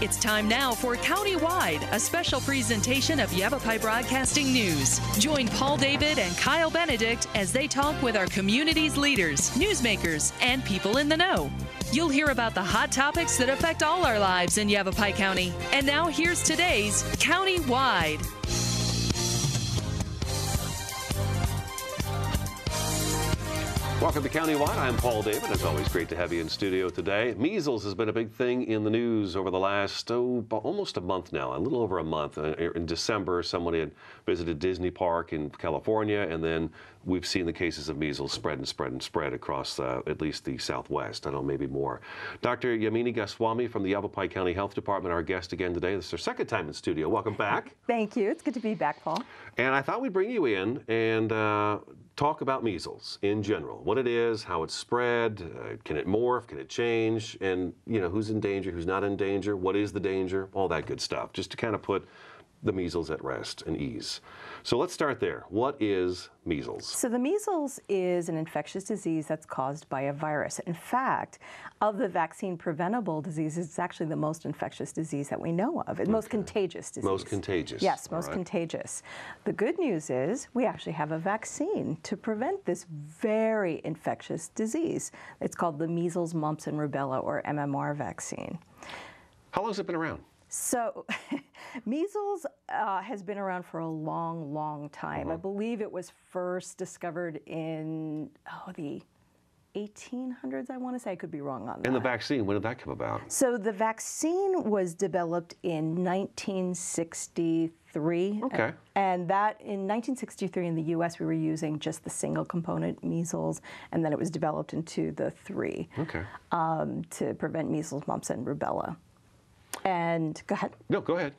It's time now for Countywide, a special presentation of Yavapai Broadcasting News. Join Paul David and Kyle Benedict as they talk with our community's leaders, newsmakers, and people in the know. You'll hear about the hot topics that affect all our lives in Yavapai County. And now here's today's Countywide. Welcome to Countywide. I'm Paul David. It's always great to have you in studio today. Measles has been a big thing in the news over the last, almost a month now, a little over a month. In December, somebody had visited Disney Park in California, and then we've seen the cases of measles spread and spread and spread across at least the Southwest. I don't know, maybe more. Dr. Yamini Goswami from the Yavapai County Health Department, our guest again today. This is our second time in studio. Welcome back. Thank you. It's good to be back, Paul. And I thought we'd bring you in and talk about measles in general. What it is, how it's spread, can it morph, can it change, and who's in danger, who's not in danger, what is the danger, all that good stuff, just to kind of put the measles at rest and ease. So let's start there. What is measles? So the measles is an infectious disease that's caused by a virus. In fact, of the vaccine preventable diseases, it's actually the most infectious disease that we know of. It's most contagious disease. Most contagious. Yes, most contagious. The good news is we actually have a vaccine to prevent this very infectious disease. It's called the measles, mumps, and rubella, or MMR vaccine. How long has it been around? So measles has been around for a long, long time. I believe it was first discovered in the 1800s, I want to say. I could be wrong on that. And the vaccine, when did that come about? So the vaccine was developed in 1963. Okay. And that in 1963 in the U.S. we were using just the single component measles, and then it was developed into the three to prevent measles, mumps, and rubella. And go ahead. No, go ahead.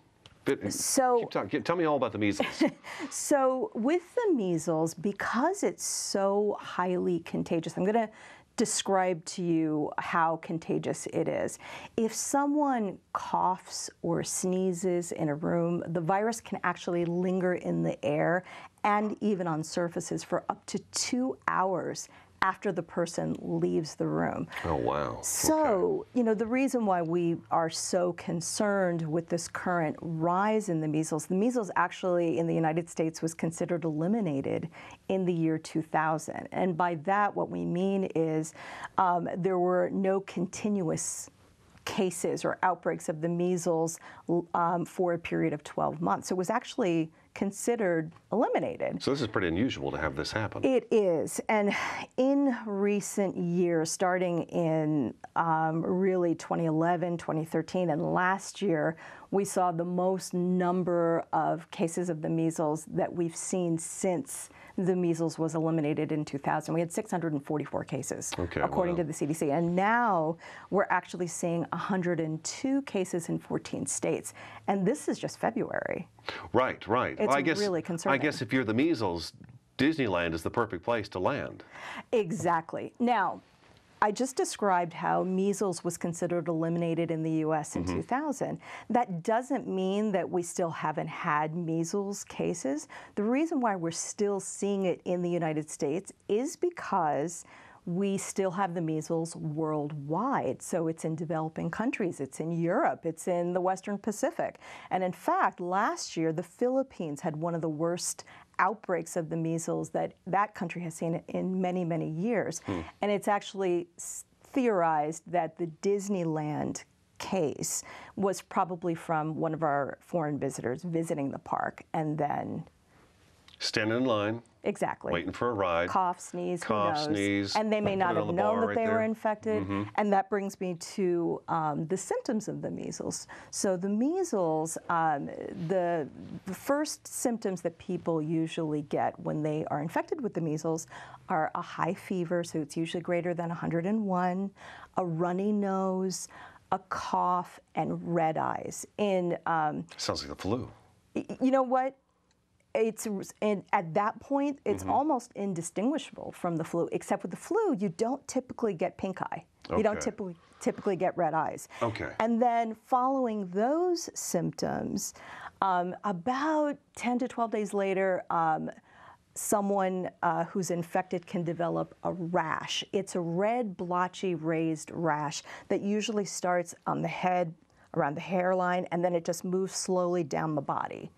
So tell me all about the measles. So with the measles, because it's so highly contagious, I'm going to describe to you how contagious it is. If someone coughs or sneezes in a room, the virus can actually linger in the air and even on surfaces for up to 2 hours after the person leaves the room. Oh, wow. So, the reason why we are so concerned with this current rise in the measles actually in the United States was considered eliminated in the year 2000. And by that, what we mean is there were no continuous cases or outbreaks of the measles for a period of 12 months. So it was actually considered eliminated. So this is pretty unusual to have this happen. It is. And in recent years, starting in really 2011, 2013, and last year, we saw the most number of cases of the measles that we've seen since the measles was eliminated in 2000. We had 644 cases, according to the CDC. And now we're actually seeing 102 cases in 14 states. And this is just February. Right, right. It's really concerning. I guess if you're the measles, Disneyland is the perfect place to land. Exactly. Now, I just described how measles was considered eliminated in the U.S. in 2000. That doesn't mean that we still haven't had measles cases. The reason why we're still seeing it in the United States is because we still have the measles worldwide. So it's in developing countries, it's in Europe, it's in the Western Pacific. And in fact, last year, the Philippines had one of the worst outbreaks of the measles that that country has seen in many, many years. And it's actually theorized that the Disneyland case was probably from one of our foreign visitors visiting the park and then standing in line. Exactly. Waiting for a ride. Cough, sneeze, who knows? Sneeze. And they may not have known that they were infected. And that brings me to the symptoms of the measles. So the measles, the first symptoms that people usually get when they are infected with the measles are a high fever, so it's usually greater than 101, a runny nose, a cough, and red eyes. Sounds like the flu. You know what? At that point, it's almost indistinguishable from the flu, except with the flu, you don't typically get pink eye. You don't typically get red eyes. And then following those symptoms, about 10 to 12 days later, someone who's infected can develop a rash. It's a red, blotchy, raised rash that usually starts on the head, around the hairline, and then it just moves slowly down the body.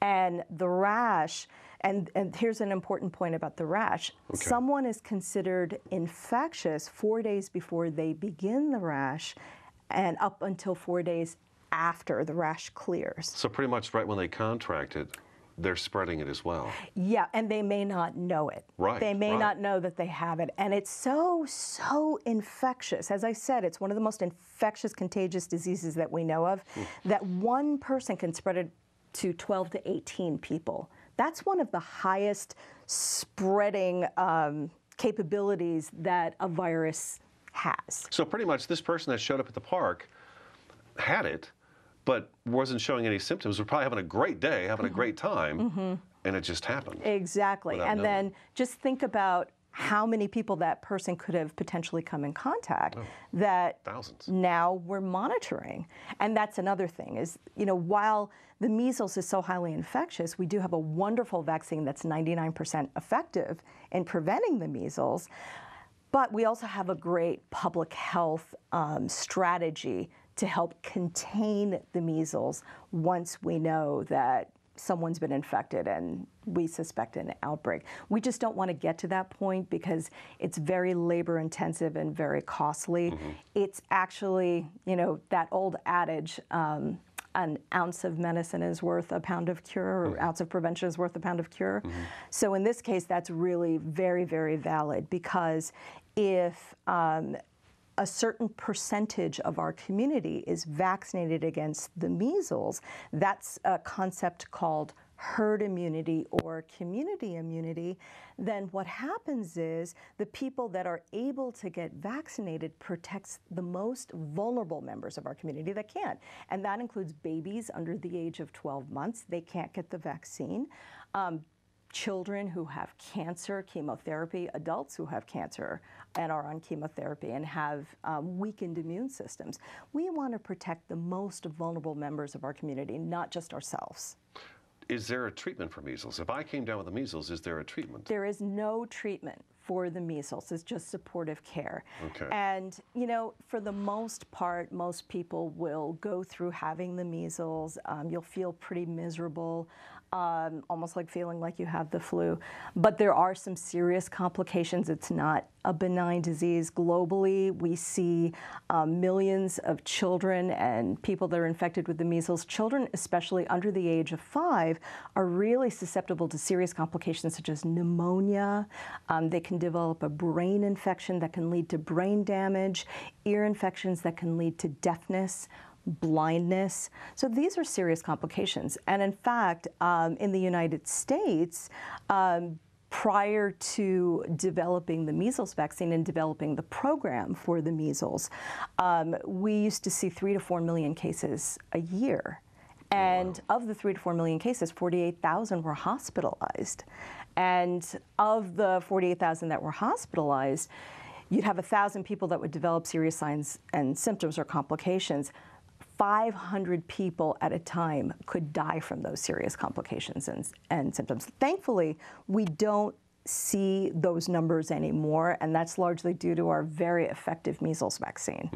And the rash, and here's an important point about the rash. Okay. Someone is considered infectious 4 days before they begin the rash and up until 4 days after the rash clears. So pretty much right when they contract it, they're spreading it as well. Yeah, and they may not know it. Right. They may not know that they have it. And it's so infectious. As I said, it's one of the most infectious, contagious diseases that we know of, that one person can spread it to 12 to 18 people. That's one of the highest spreading capabilities that a virus has. So pretty much this person that showed up at the park had it, but wasn't showing any symptoms, was probably having a great day, having a great time, and it just happened. Exactly. And then just think about how many people that person could have potentially come in contact that thousands. Now we're monitoring. And that's another thing is, while the measles is so highly infectious, we do have a wonderful vaccine that's 99% effective in preventing the measles, but we also have a great public health strategy to help contain the measles once we know that someone's been infected and we suspect an outbreak. We just don't want to get to that point because it's very labor intensive and very costly. It's actually, that old adage, an ounce of medicine is worth a pound of cure, or ounce of prevention is worth a pound of cure. So in this case, that's really very, very valid, because if a certain percentage of our community is vaccinated against the measles, that's a concept called herd immunity or community immunity, then what happens is the people that are able to get vaccinated protects the most vulnerable members of our community that can't. And that includes babies under the age of 12 months. They can't get the vaccine. Children who have cancer, chemotherapy, adults who have cancer and are on chemotherapy and have weakened immune systems. We want to protect the most vulnerable members of our community, not just ourselves. Is there a treatment for measles? If I came down with the measles, is there a treatment? There is no treatment for the measles. It's just supportive care. Okay. And, for the most part, most people will go through having the measles. You'll feel pretty miserable. Almost like feeling like you have the flu. But there are some serious complications. It's not a benign disease. Globally, we see millions of children and people that are infected with the measles. Children, especially under the age of 5, are really susceptible to serious complications such as pneumonia. They can develop a brain infection that can lead to brain damage, ear infections that can lead to deafness, blindness. So these are serious complications. And in fact, in the United States, prior to developing the measles vaccine and developing the program for the measles, we used to see 3 to 4 million cases a year. And of the 3 to 4 million cases, 48,000 were hospitalized. And of the 48,000 that were hospitalized, you'd have 1,000 people that would develop serious signs and symptoms or complications. 500 people at a time could die from those serious complications and symptoms. Thankfully, we don't see those numbers anymore, and that's largely due to our very effective measles vaccine.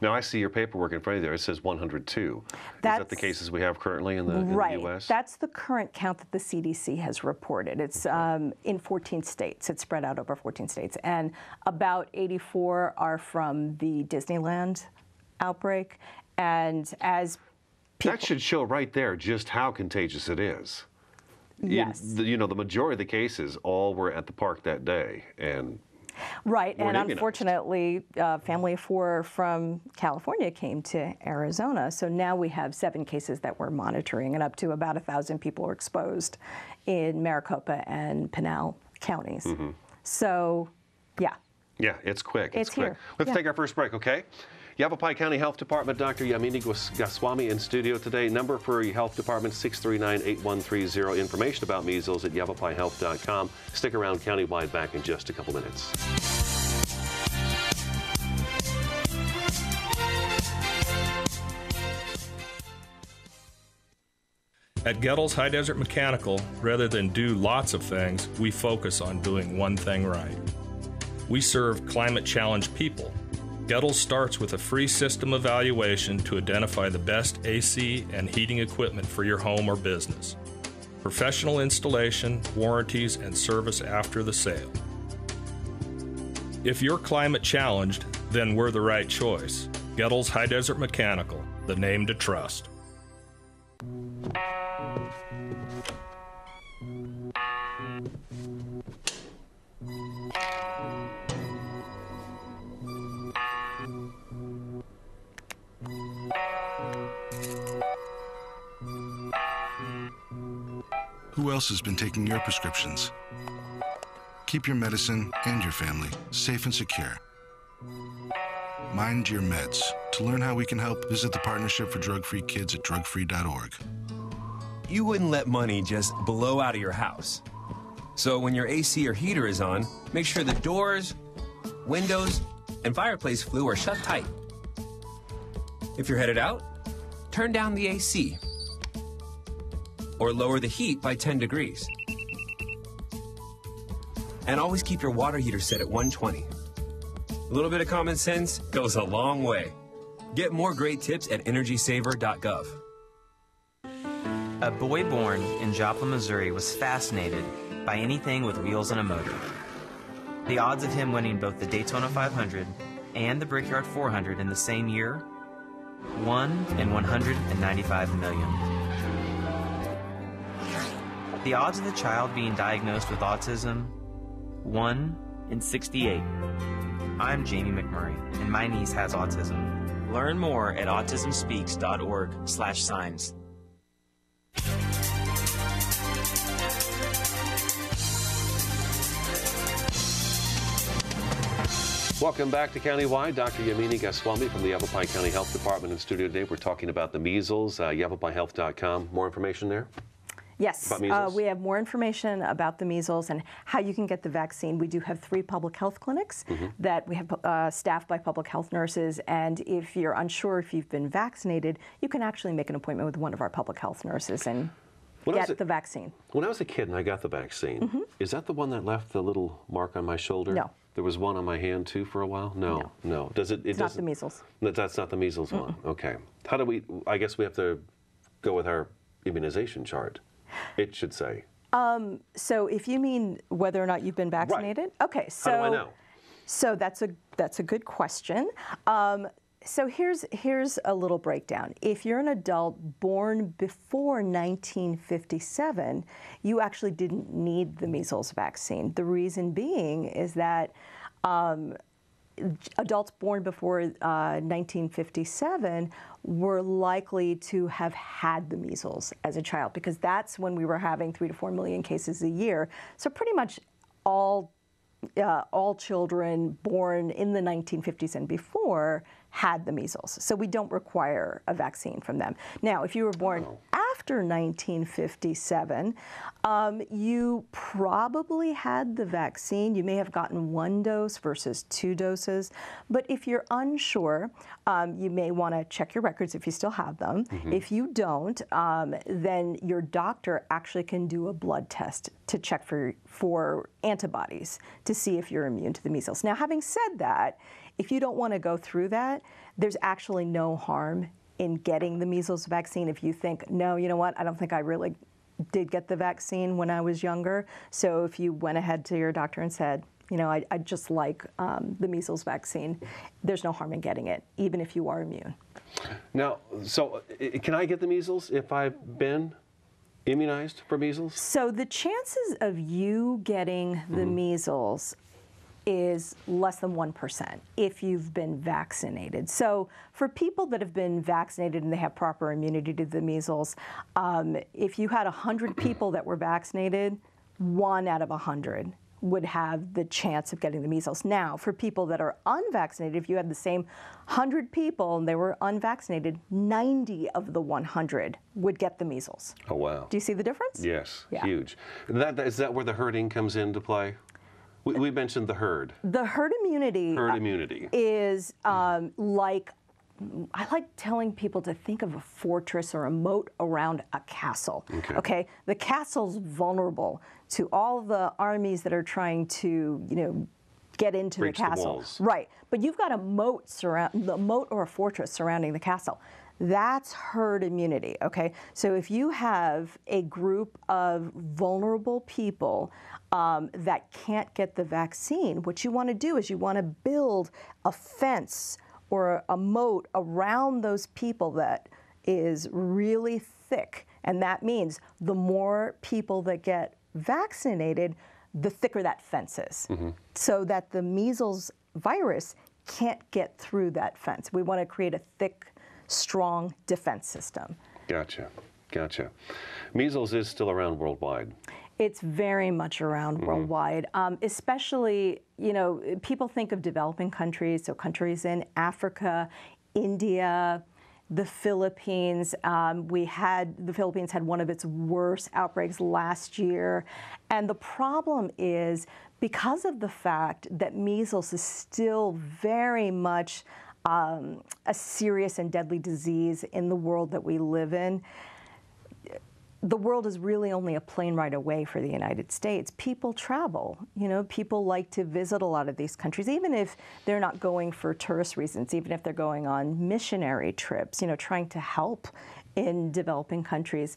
Now, I see your paperwork in front of you there. It says 102. Is that the cases we have currently in the U.S.? That's the current count that the CDC has reported. It's in 14 states. It's spread out over 14 states, and about 84 are from the Disneyland outbreak. And as people... That should show right there just how contagious it is. Yes. The majority of the cases all were at the park that day. And right, and unfortunately, a family of 4 from California came to Arizona. So now we have 7 cases that we're monitoring, and up to about 1,000 people are exposed in Maricopa and Pinal counties. So, yeah. Yeah, it's quick. It's quick. here. Let's take our first break, okay? Yavapai County Health Department, Dr. Yamini Goswami in studio today. Number for your health department, 639-8130. Information about measles at yavapaihealth.com. Stick around, Countywide back in just a couple minutes. At Gettle's High Desert Mechanical, rather than do lots of things, we focus on doing one thing right. We serve climate-challenged people, Gettles starts with a free system evaluation to identify the best AC and heating equipment for your home or business. Professional installation, warranties, and service after the sale. If you're climate challenged, then we're the right choice. Gettles High Desert Mechanical, the name to trust. Who else has been taking your prescriptions? Keep your medicine and your family safe and secure. Mind your meds. To learn how we can help, visit the Partnership for Drug-Free Kids at drugfree.org. You wouldn't let money just blow out of your house. So when your AC or heater is on, make sure the doors, windows, and fireplace flue are shut tight. If you're headed out, turn down the AC or lower the heat by 10 degrees. And always keep your water heater set at 120. A little bit of common sense goes a long way. Get more great tips at energysaver.gov. A boy born in Joplin, Missouri was fascinated by anything with wheels and a motor. The odds of him winning both the Daytona 500 and the Brickyard 400 in the same year, 1 in 195 million. The odds of the child being diagnosed with autism, 1 in 68. I'm Jamie McMurray, and my niece has autism. Learn more at autismspeaks.org/signs. Welcome back to Countywide. Dr. Yamini Goswami from the Yavapai County Health Department in studio today. We're talking about the measles, yavapaihealth.com. More information there? Yes, we have more information about the measles and how you can get the vaccine. We do have 3 public health clinics that we have staffed by public health nurses, and if you're unsure if you've been vaccinated, you can actually make an appointment with one of our public health nurses and get the vaccine. When I was a kid and I got the vaccine, is that the one that left the little mark on my shoulder? No. There was one on my hand too for a while? No. Does it? It's not the measles. That's not the measles one. Okay. How do we? I guess we have to go with our immunization chart. It should say. So if you mean whether or not you've been vaccinated, right. Okay. So how do I know? So that's a good question. So here's a little breakdown. If you're an adult born before 1957, you actually didn't need the measles vaccine. The reason being is that adults born before 1957 were likely to have had the measles as a child, because that's when we were having 3 to 4 million cases a year. So pretty much all children born in the 1950s and before had the measles. So we don't require a vaccine from them. Now, if you were born after 1957, you probably had the vaccine. You may have gotten 1 dose versus 2 doses. But if you're unsure, you may want to check your records if you still have them. If you don't, then your doctor actually can do a blood test to check for antibodies to see if you're immune to the measles. Now, having said that, if you don't want to go through that, there's actually no harm in getting the measles vaccine if you think, no, you know what, I don't think I really did get the vaccine when I was younger. So if you went ahead to your doctor and said, you know, I just like the measles vaccine, there's no harm in getting it, even if you are immune. Now, so can I get the measles if I've been immunized for measles? So the chances of you getting the measles is less than 1% if you've been vaccinated. So for people that have been vaccinated and they have proper immunity to the measles, if you had 100 people that were vaccinated, 1 out of 100 would have the chance of getting the measles. Now, for people that are unvaccinated, if you had the same 100 people and they were unvaccinated, 90 of the 100 would get the measles. Oh, wow. Do you see the difference? Yes, Yeah. huge. Is that where the herding comes into play? We mentioned the herd. The herd immunity, is like, I like telling people to think of a fortress or a moat around a castle. Okay? The castle's vulnerable to all the armies that are trying to, get into breach the castle. The walls. Right, but you've got a moat or a fortress surrounding the castle. That's herd immunity, okay? So if you have a group of vulnerable people that can't get the vaccine, what you want to do is you want to build a fence or a moat around those people that is really thick. And that means the more people that get vaccinated, the thicker that fence is, so that the measles virus can't get through that fence. We want to create a thick, strong defense system. Gotcha. Gotcha. Measles is still around worldwide. It's very much around worldwide, especially, you know, people think of developing countries, so countries in Africa, India, the Philippines. The Philippines had one of its worst outbreaks last year. And the problem is, because of the fact that measles is still very much a serious and deadly disease in the world that we live in, the world is really only a plane ride away for the United States. People travel, you know, people like to visit a lot of these countries, even if they're not going for tourist reasons, even if they're going on missionary trips, you know, trying to help in developing countries.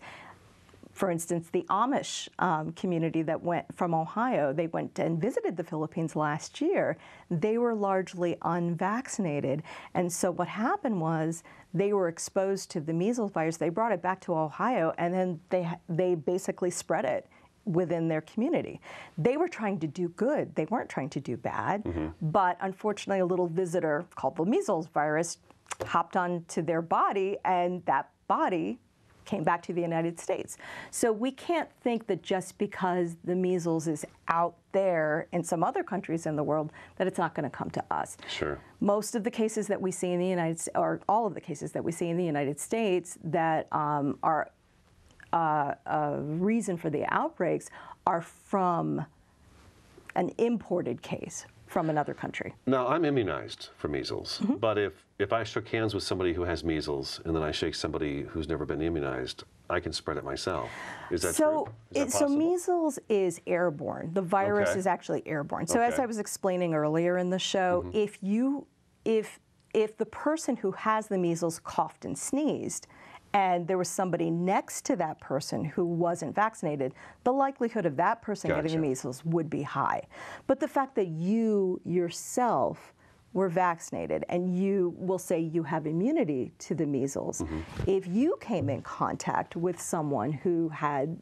For instance, the Amish community that went from Ohio, they went and visited the Philippines last year. They were largely unvaccinated. And so what happened was they were exposed to the measles virus. They brought it back to Ohio, and then they basically spread it within their community. They were trying to do good. They weren't trying to do bad. But unfortunately, a little visitor called the measles virus hopped onto their body, and that body came back to the United States. So we can't think that just because the measles is out there in some other countries in the world that it's not going to come to us. Sure. Most of the cases that we see in the United States, or all of the cases that we see in the United States that are a reason for the outbreaks are from an imported case from another country. Now, I'm immunized for measles, but if I shook hands with somebody who has measles and then I shake somebody who's never been immunized, I can spread it myself. Is that true? Is that so measles is airborne. The virus is actually airborne. So as I was explaining earlier in the show, if the person who has the measles coughed and sneezed, and there was somebody next to that person who wasn't vaccinated, the likelihood of that person getting the measles would be high. But the fact that you yourself were vaccinated and you will say you have immunity to the measles, if you came in contact with someone who had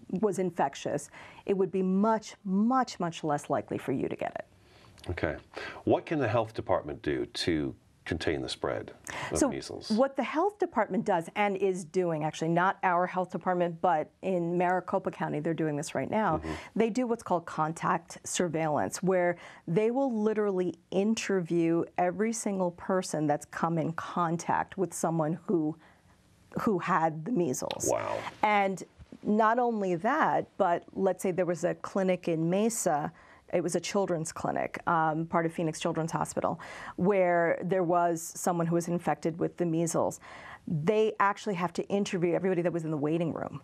was infectious, it would be much, much, much less likely for you to get it. Okay. What can the health department do to contain the spread of measles? What the health department does and is doing, actually not our health department, but in Maricopa County, they're doing this right now. They do what's called contact surveillance, where they will literally interview every single person that's come in contact with someone who had the measles. Wow. And not only that, but let's say there was a clinic in Mesa. It was a children's clinic, part of Phoenix Children's Hospital, where there was someone who was infected with the measles. They actually have to interview everybody that was in the waiting room.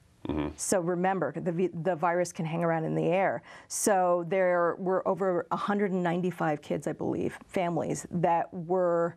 So remember, the virus can hang around in the air. So there were over 195 kids, I believe, families that were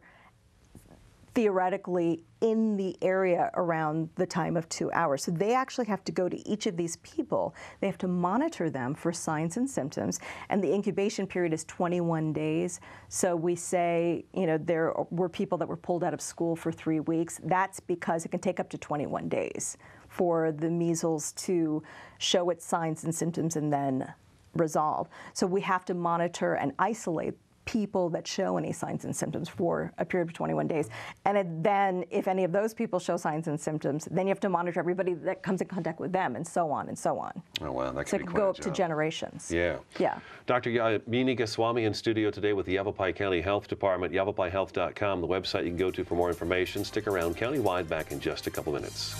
theoretically in the area around the time of 2 hours. So they actually have to go to each of these people. They have to monitor them for signs and symptoms. And the incubation period is 21 days. So we say, you know, there were people that were pulled out of school for 3 weeks. That's because it can take up to 21 days for the measles to show its signs and symptoms and then resolve. So we have to monitor and isolate people that show any signs and symptoms for a period of 21 days. And then if any of those people show signs and symptoms, then you have to monitor everybody that comes in contact with them, and so on and so on. Oh, wow, that so could be it could quite go a up job. to generations. Yeah. Yeah. Dr. Menika Swamy in studio today with the Yavapai County Health Department, yavapaihealth.com, the website you can go to for more information. Stick around. Countywide back in just a couple minutes.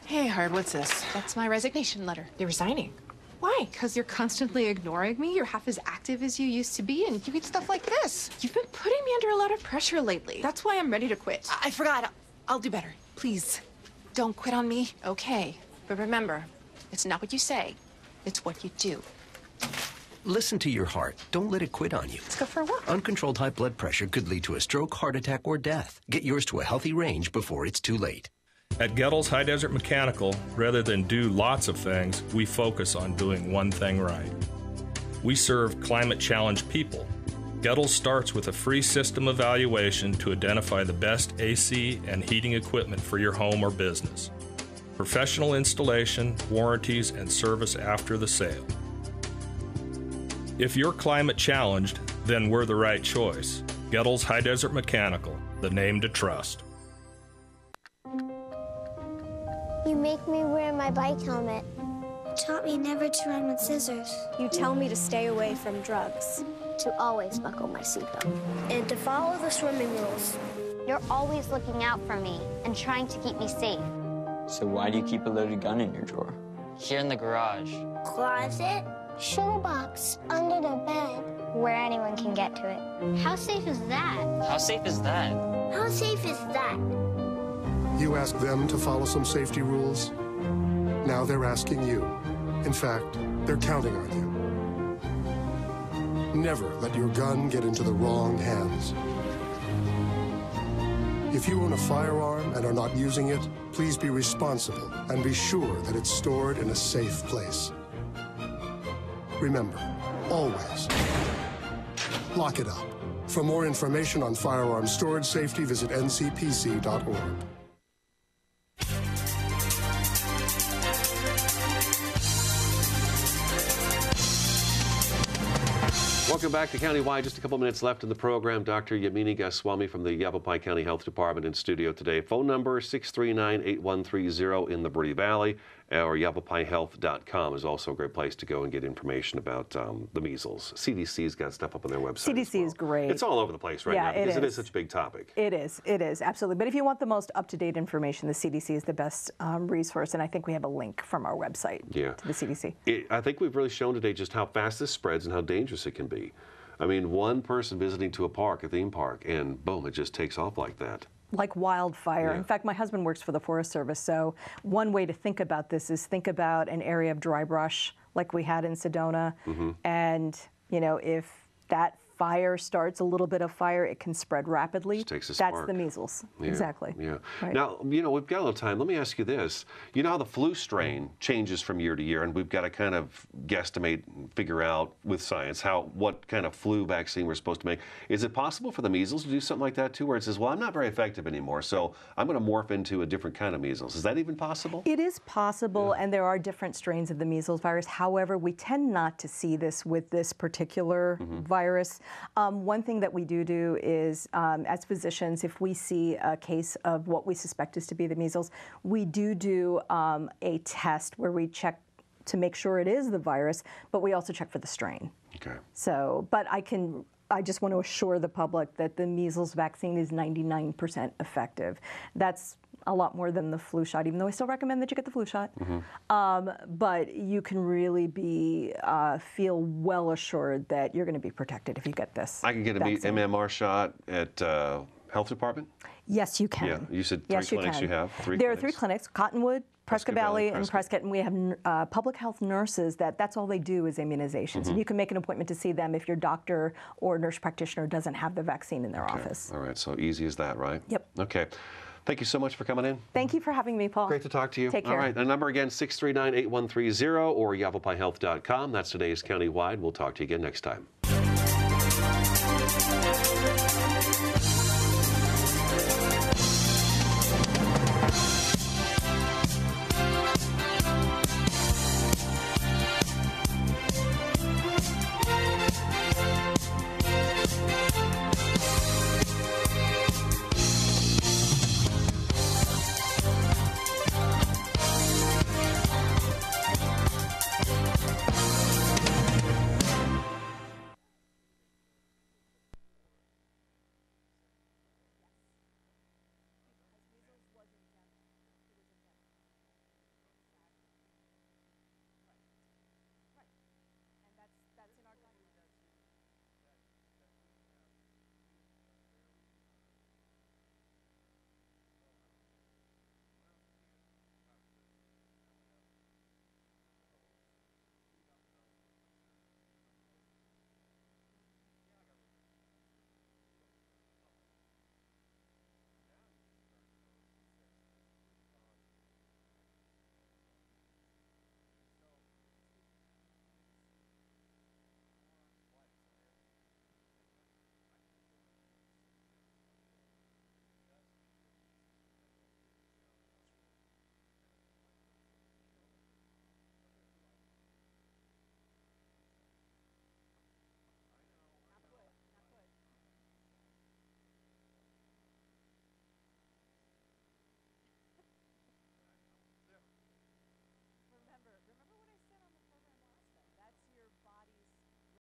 Hey, Hard, what's this? That's my resignation letter. You're resigning. Why? Because you're constantly ignoring me. You're half as active as you used to be, and you get stuff like this. You've been putting me under a lot of pressure lately. That's why I'm ready to quit. I forgot. I'll do better. Please, don't quit on me, okay? But remember, it's not what you say, it's what you do. Listen to your heart. Don't let it quit on you. Let's go for a walk. Uncontrolled high blood pressure could lead to a stroke, heart attack, or death. Get yours to a healthy range before it's too late. At Gettles High Desert Mechanical, rather than do lots of things, we focus on doing one thing right. We serve climate-challenged people. Gettles starts with a free system evaluation to identify the best AC and heating equipment for your home or business. Professional installation, warranties, and service after the sale. If you're climate challenged, then we're the right choice. Gettles High Desert Mechanical, the name to trust. You make me wear my bike helmet. Taught me never to run with scissors. You tell me to stay away from drugs. To always buckle my seatbelt. And to follow the swimming rules. You're always looking out for me and trying to keep me safe. So why do you keep a loaded gun in your drawer? Here in the garage. Closet. Shoebox. Under the bed. Where anyone can get to it. How safe is that? How safe is that? How safe is that? You asked them to follow some safety rules. Now they're asking you. In fact, they're counting on you. Never let your gun get into the wrong hands. If you own a firearm and are not using it, please be responsible and be sure that it's stored in a safe place. Remember, always lock it up. For more information on firearm storage safety, visit ncpc.org. Welcome back to Countywide. Just a couple minutes left in the program. Dr. Yamini Goswami from the Yavapai County Health Department in studio today. Phone number 639-8130 in the Verde Valley, or yavapaihealth.com is also a great place to go and get information about the measles. CDC's got stuff up on their website. CDC is great. It's all over the place right now because it is such a big topic. It is, absolutely. But if you want the most up-to-date information, the CDC is the best resource, and I think we have a link from our website to the CDC. I think we've really shown today just how fast this spreads and how dangerous it can be. I mean, one person visiting to a theme park, and boom, it just takes off like that. Like wildfire. In fact, my husband works for the Forest Service, so one way to think about this is think about an area of dry brush like we had in Sedona, and if that fire starts, a little bit of fire, it can spread rapidly. Just takes a That's spark. the measles. Yeah, exactly. Yeah. Right. Now, we've got a little time. Let me ask you this. You know how the flu strain changes from year to year, and we've got to kind of guesstimate and figure out with science what kind of flu vaccine we're supposed to make. Is it possible for the measles to do something like that too, where it says, well, I'm not very effective anymore, so I'm going to morph into a different kind of measles? Is that even possible? It is possible, and there are different strains of the measles virus. However, we tend not to see this with this particular virus. One thing that we do is, as physicians, if we see a case of what we suspect is to be the measles, we do a test where we check to make sure it is the virus, but we also check for the strain. Okay. So, but I just want to assure the public that the measles vaccine is 99% effective. That's a lot more than the flu shot, even though I still recommend that you get the flu shot. But you can really feel well assured that you're going to be protected if you get this. I can get an MMR shot at health department? Yes, you can. Yeah, you said three clinics you have. There are 3 clinics, Cottonwood, Prescott Valley, and Prescott, and we have public health nurses that's all they do is immunizations. And you can make an appointment to see them if your doctor or nurse practitioner doesn't have the vaccine in their office. All right, so easy as that, right? Yep. Okay. Thank you so much for coming in. Thank you for having me, Paul. Great to talk to you. Take care. All right, the number again, 639-8130 or yavapaihealth.com. That's today's Countywide. We'll talk to you again next time.